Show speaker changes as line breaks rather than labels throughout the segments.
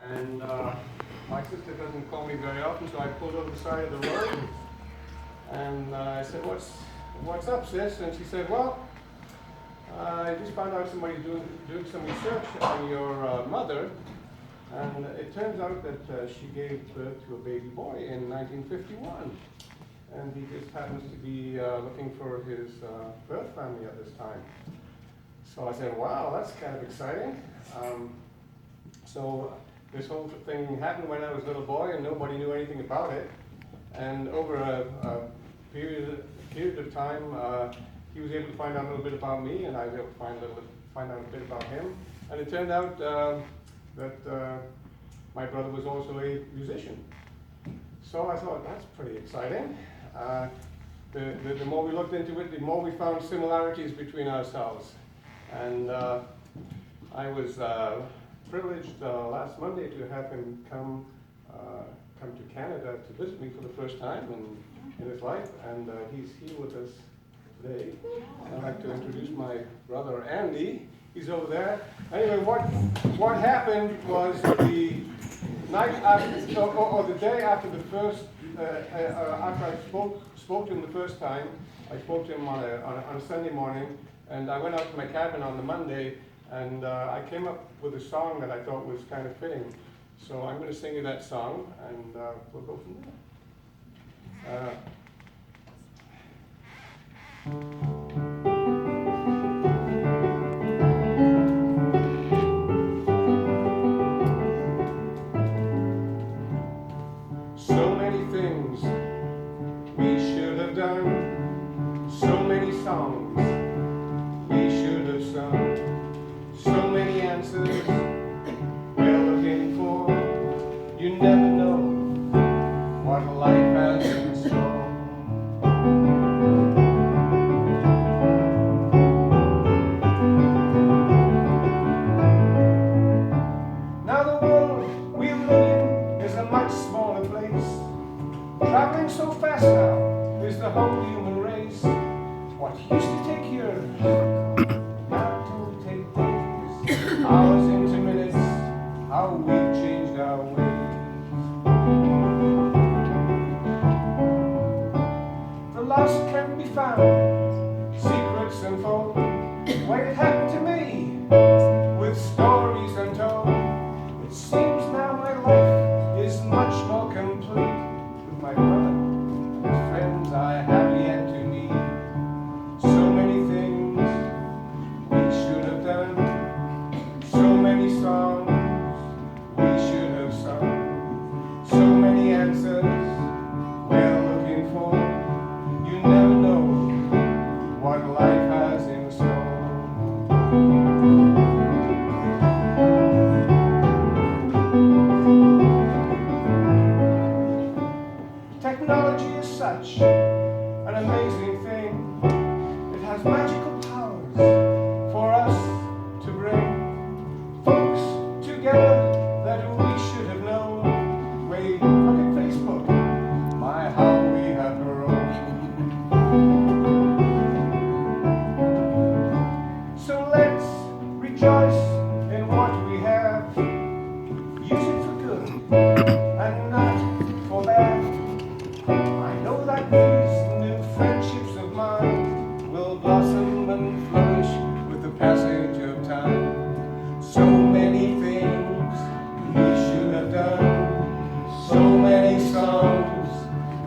And my sister doesn't call me very often, so I pulled over the side of the road, and I said, what's up, sis? And she said, well, I just found out somebody's doing some research on your mother, and it turns out that she gave birth to a baby boy in 1951. And he just happens to be looking for his birth family at this time. So I said, wow, that's kind of exciting. So this whole thing happened when I was a little boy and nobody knew anything about it. And over a period of time, he was able to find out a little bit about me, and I was able to find out a bit about him. And it turned out that my brother was also a musician. So I thought, that's pretty exciting. The more we looked into it, the more we found similarities between ourselves. And I was privileged last Monday to have him come to Canada to visit me for the first time in his life, and he's here with us today. I'd like to introduce my brother Andy. He's over there. Anyway, what happened was the night after, or the day after the first, after I spoke to him the first time. I spoke to him on a Sunday morning, and I went out to my cabin on the Monday, and I came up with a song that I thought was kind of fitting. So I'm going to sing you that song, and we'll go from there. So many things we should have done, so many songs we should have sung, so many answers we're looking for. You never know what life has in store. Now the world we live in is a much smaller place. Traveling so fast now is the whole human race. What used to take years now to take days, hours into minutes, how we've changed our ways. The lost can be found, secrets unfold, when it happened to me, with stories untold. It seems now my life is much more complete, with my brother and his friends I have yet to meet. So many things we should have done, so many songs we should have sung, so many answers we're looking for. You never know what life has in store. Technology is such an amazing thing. It has magical powers for us to bring folks together that we should have known. Wait, look at Facebook. My, how we have grown. So let's rejoice in what we have. Use it for good and not for bad. I know that these new friendships of mine will blossom and flourish with the passage of time. So many things we should have done, so many songs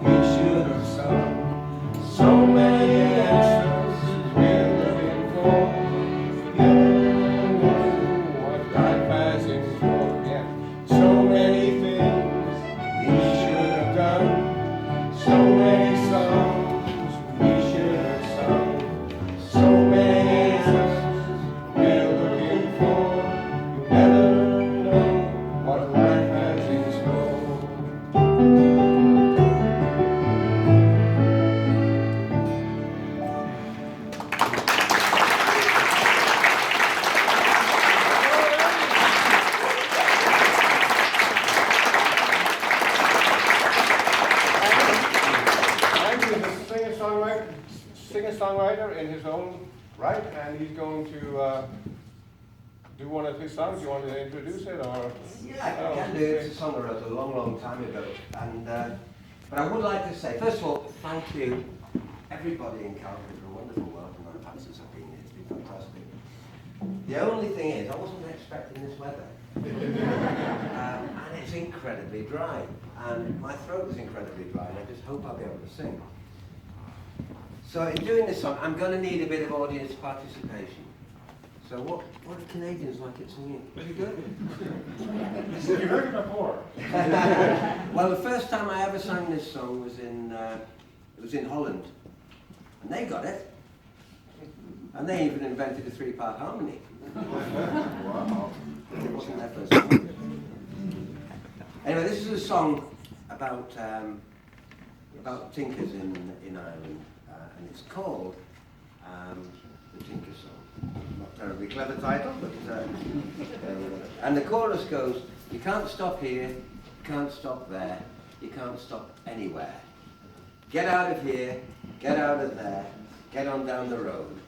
we should have sung, so many answers we're looking for. You never know what life has in store. Yeah. So many things we should have done, so many songs we should have sung, so many answers we're looking for. You never know what life has in store. Andrew is a singer-songwriter in his own right, and he's going to do one of his songs? Do you want to introduce it, or?
Yeah, I can do it. It's a song I wrote a long, long time ago. And but I would like to say, first of all, thank you, everybody in Calgary, for a wonderful welcome. I've had since I've been here. It's been fantastic. The only thing is, I wasn't expecting this weather. And it's incredibly dry. And my throat is incredibly dry, and I just hope I'll be able to sing. So in doing this song, I'm going to need a bit of audience participation. So what do Canadians like it singing? Pretty good?
You've heard it before.
Well, the first time I ever sang this song was in Holland. And they got it. And they even invented a 3-part harmony. Wow. It wasn't their first song. Anyway, this is a song about tinkers in Ireland. And it's called The Tinker Song. Not a terribly clever title, but and the chorus goes, you can't stop here, you can't stop there, you can't stop anywhere. Get out of here, get out of there, get on down the road.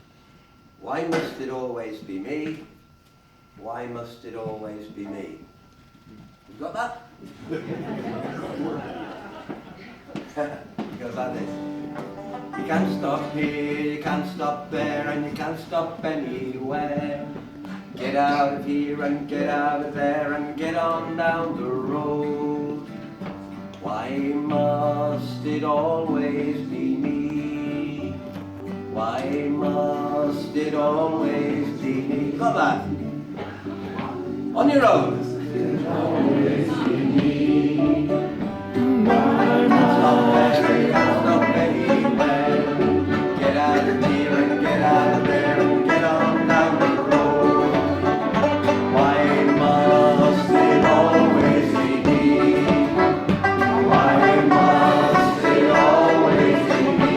Why must it always be me? Why must it always be me? You got that? It goes like this. You can't stop here, you can't stop there, and you can't stop anywhere. Get out of here and get out of there and get on down the road. Why must it always be me? Why must it always be me? Got that? On your own. Always be me. Why must stop there, you can't stop anywhere. Get out of here and get out of there and get on down the road. Why must it always be me? Why must it always be me?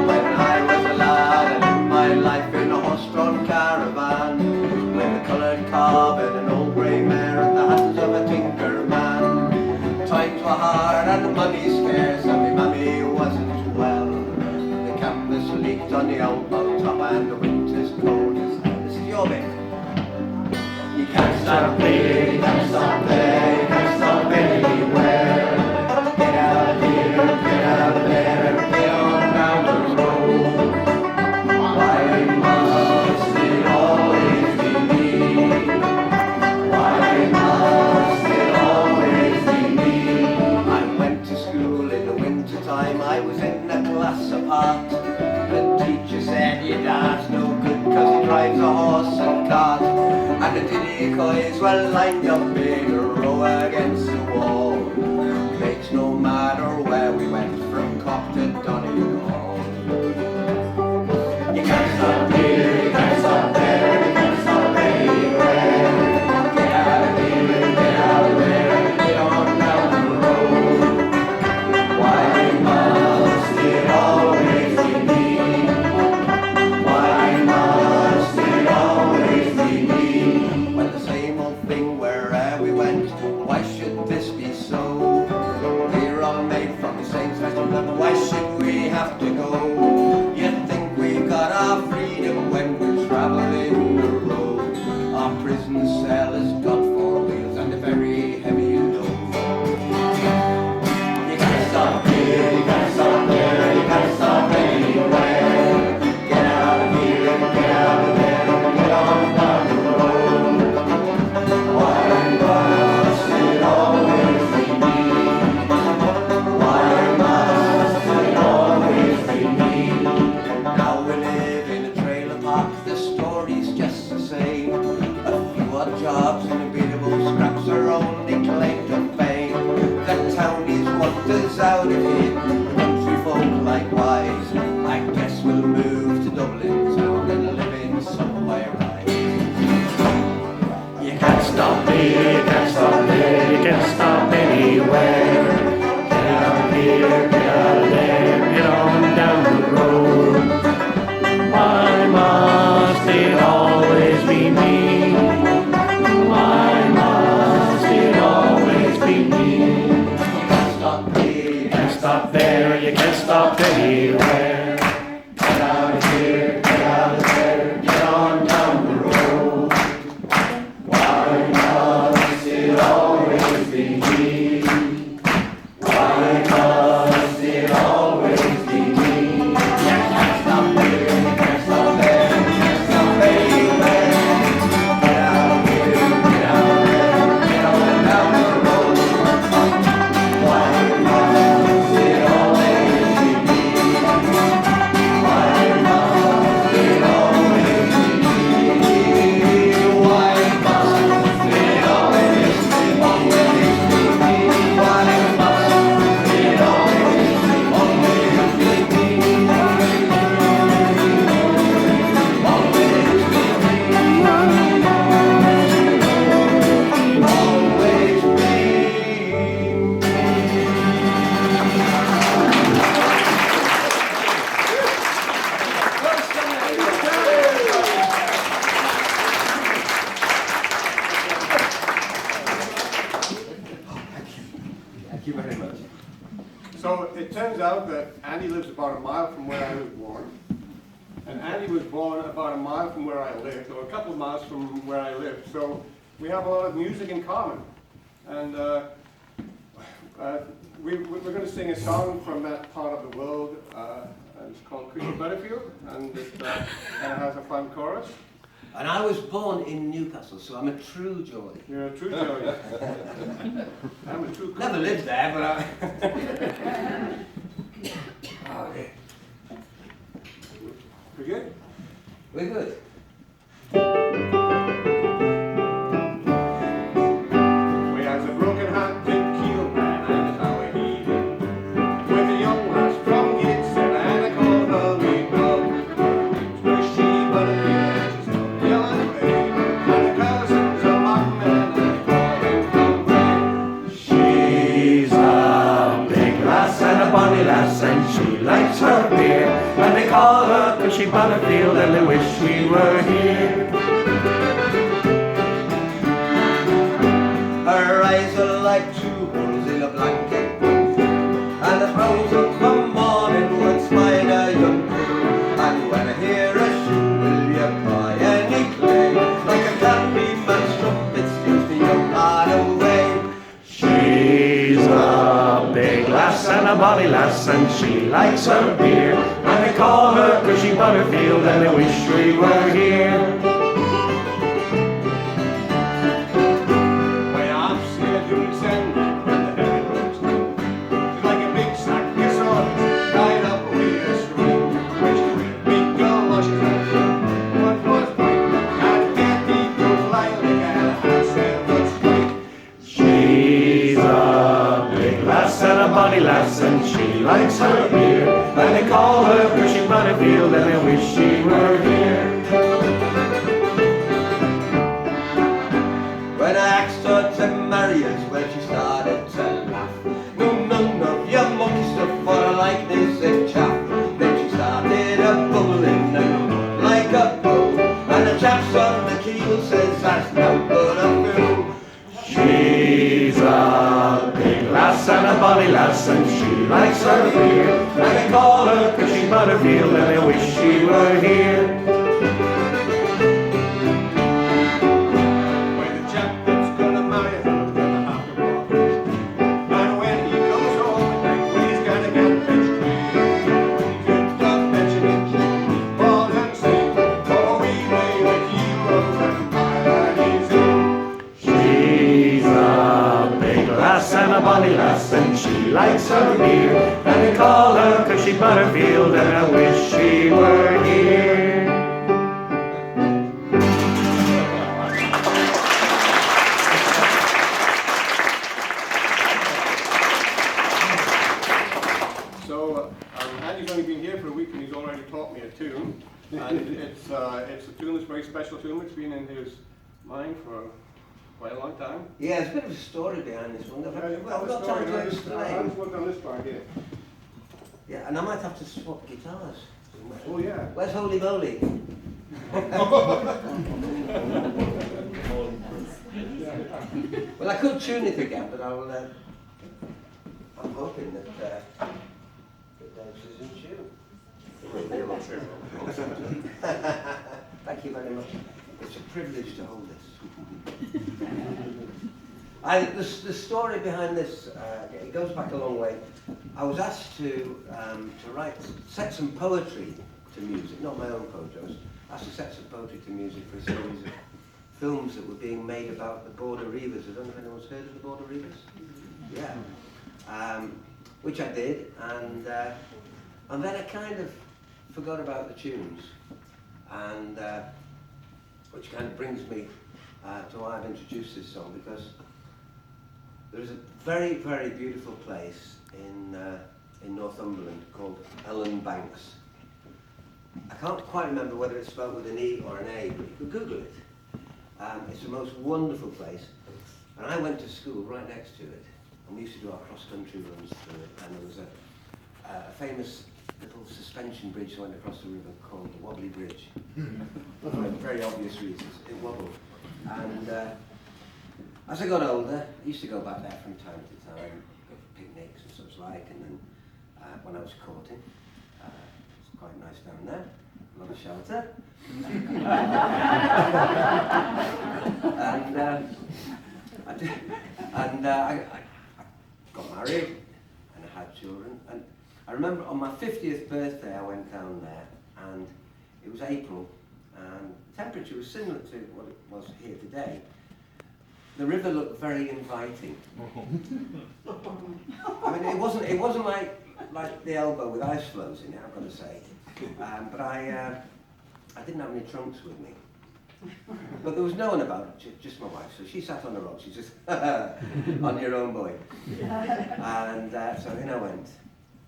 When I was a lad, I lived my life in a horse-drawn caravan, with a coloured carpet, an old grey mare, and the hands of a tinker man. Times were hard and the money scarce, and my mammy wasn't well. The canvas leaked on the elbow top, and the winter's cold as hell. This is your bit. You can't stop here, you can't stop there, you can't stop anywhere. Get out of here, get out of there, and get on down the road. Why must it always be me? Why must it always be me? I went to school in the winter time, I was in a class apart. The teacher said, your dad's no good cause he drives a horse and cart. And the decoys were lined up in a row against the wall. Makes no matter where we went, from Cork to Donegal. You can't stop here, you can't stop there, you can't stop anywhere. Get out of here, get out of there, and get on down the road. Why must it always be me? Why must it always be me? Well, the same old thing wherever we went. Why should this be so? We're all made from the same flesh and blood. Why should we have to go? You think we've got our freedom when we're traveling the road? Our prison cell has got 4 wheels and a very heavy load. You can't stop here, you can't stop there, you can't stop anywhere. Get out of here and get out of there and get on down the road. Why must it always be me? Why must it always be me? Now we live in a trailer park, the story's just the same. A few odd jobs and a beatable scraps are only claim to fame. The townies want us out of here, the country folk likewise. I guess we'll move to Dublin town and live in somewhere right. You can't stop here, you can't stop there, you can't stop anywhere. Get out of here, get out of there, get on down the road. Why must it always be me? Why must it always be me? You can't stop here, you can't stop there, you can't stop anywhere. Get out of here, get out of there, get on down the road. Thank you very much.
So it turns out that Andy lives about a mile from where I was born. And Andy was born about a mile from where I lived, or a couple of miles from where I lived. So we have a lot of music in common. And we're going to sing a song from that part of the world. And it's called Chrissy Butterfield, and it has a fun chorus.
And I was born in Newcastle, so I'm a true Geordie.
You're a true Geordie. I'm a true.
Never lived there, but I... Oh, dear.
We good?
We're good.
We has a broken-hearted keel man and how he did. With a young lass from Gibson and I called her me dog. Squishy Butterfield, she's on the yellow bay. And the cousins of my men and I call them Gregg.
She's a big lass and a bonny lass, and she likes her beer. And they call her Gushy Butterfield, and they wish we were here.
Her eyes are like two holes in a blanket book, and the throws of the morning would spider young crew. And when I hear a shoe, will you buy any clay? Like a candy man's trumpet steals the young man away.
She's a big lass and a bonny lass, and she likes her beer. And they call her Gushy Butterfield, and they wish we were here.
My arms here doing sand when the heavy roads come. She's like a big sack of swords tied up with a string. When she's with a big girl, while she's at what was white, and candy goes like a handstand that's straight.
She's a big lass and a bonny lass, and she likes her beer. And they call her Gushy Butterfield, and they wish she were here.
When I asked her to marry us, well, she started to laugh. No, none of your monkey stuff, for I like this and chaff. Then she started a bubbling and like a bull, and the chaps on the keel says that's no but a fool.
She's a big lass and a bonny lass, and she likes her beer. And they call her Gushy Butterfield, and they wish she were here.
When the chap that's gonna marry her gonna have to walk. And when he comes home at night, when he's gonna get fetched, he could stop fetching it. Ball and sing, oh we may the heroes and ironies in.
She's a big lass and a bonny lass, and she likes her beer. And they call her Gushy Butterfield, and I wish she were here.
So Andy's only been here for a week and he's already taught me a tune. And it's a tune that's a very special tune. It's been in his mind for quite a long time.
Yeah, there's a bit of a story behind this one. I've got time to
I
explain.
haven't worked on this part yet.
Yeah, and I might have to swap guitars.
Oh yeah.
Where's Holy Moly? Well, I could tune it again, but I'm hoping that Dave is in tune. Thank you very much. It's a privilege to hold this. The story behind this, it goes back a long way. I was asked to set some poetry to music, not my own poetry. I was asked to set some poetry to music for a series of films that were being made about the Border Reivers. I don't know if anyone's heard of the Border Reivers? Yeah. Which I did, and then I kind of forgot about the tunes, and which kind of brings me to why I've introduced this song, because there is a very, very beautiful place in Northumberland called Ellen Banks. I can't quite remember whether it's spelled with an E or an A, but you could Google it. It's the most wonderful place, and I went to school right next to it, and we used to do our cross-country runs through it, and there was a famous little suspension bridge that went across the river called the Wobbly Bridge. For very obvious reasons, it wobbled. And as I got older, I used to go back there from time to time, go for picnics and such like, and then when I was courting, it's quite nice down there, a lot of shelter. I got married and I had children, and I remember on my 50th birthday I went down there, and it was April, and the temperature was similar to what it was here today. The river looked very inviting. I mean, it wasn't like the elbow with ice floes in it, I've got to say. But I didn't have any trunks with me. But there was no one about, just my wife. So she sat on the rock. She just, on your own, boy. And so in I went.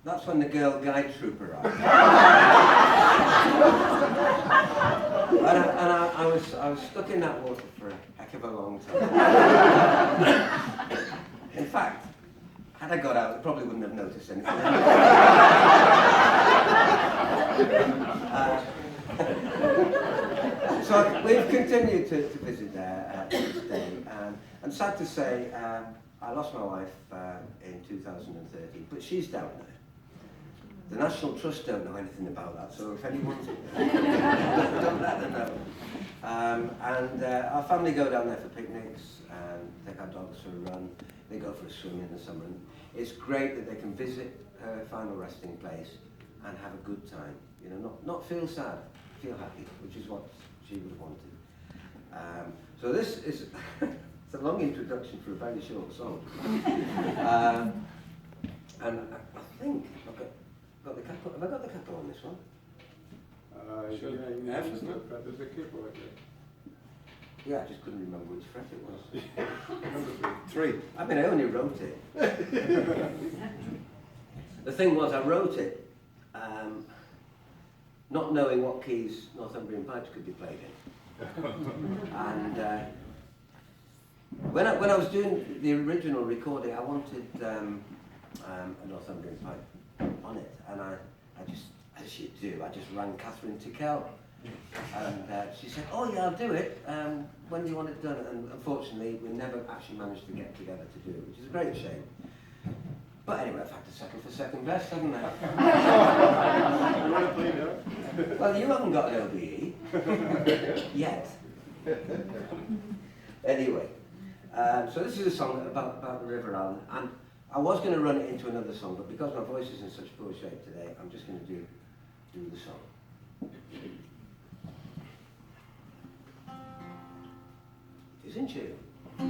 That's when the Girl Guide troop arrived. and I was stuck in that water for a heck of a long time. In fact, had I got out, I probably wouldn't have noticed anything. So we've continued to visit there to this day, and sad to say, I lost my wife in 2013, but she's down there. The National Trust don't know anything about that, so if anyone's don't let them know. And our family go down there for picnics, and take our dogs for a run. They go for a swim in the summer. And it's great that they can visit her final resting place and have a good time. You know, not feel sad, feel happy, which is what she would have wanted. So this is it's a long introduction for a very short song. And I think I've got the capo. Have I got the capo on this one?
Yeah, F, isn't it? There's a capo right there.
Yeah, I just couldn't remember which fret it was.
Number
3. I mean, I only wrote it. The thing was, I wrote it not knowing what keys Northumbrian pipes could be played in. And when I was doing the original recording, I wanted a Northumbrian pipe on it, and I just, as you do, I just rang Catherine Tickell. And she said, "Oh yeah, I'll do it. When do you want it done?" And unfortunately, we never actually managed to get together to do it, which is a great shame. But anyway, I've had to settle for second best, haven't I? Well, you haven't got an OBE yet. Anyway, so this is a song about the River Allen, and I was going to run it into another song, but because my voice is in such poor shape today, I'm just going to do the song. Isn't you?
You're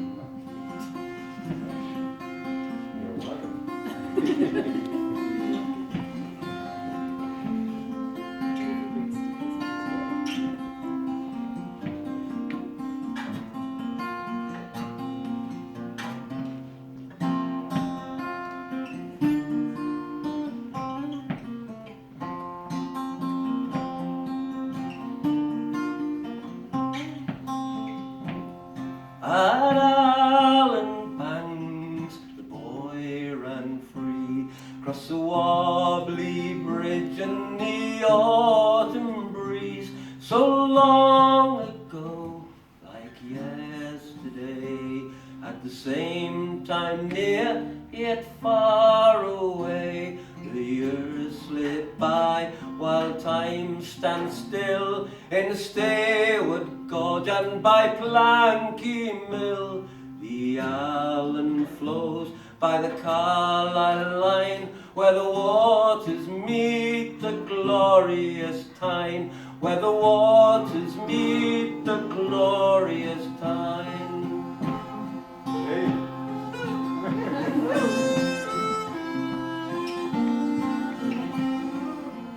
welcome.
At Allen Banks, the boy ran free, across the wobbly bridge in the autumn breeze, so long ago, like yesterday, at the same time near, yet far away. The years slip by while time stands still in the Staywood Gorge and by Planky Mill. The Allen flows by the Carlisle line, where the waters meet the glorious Tyne, where the waters meet the glorious Tyne.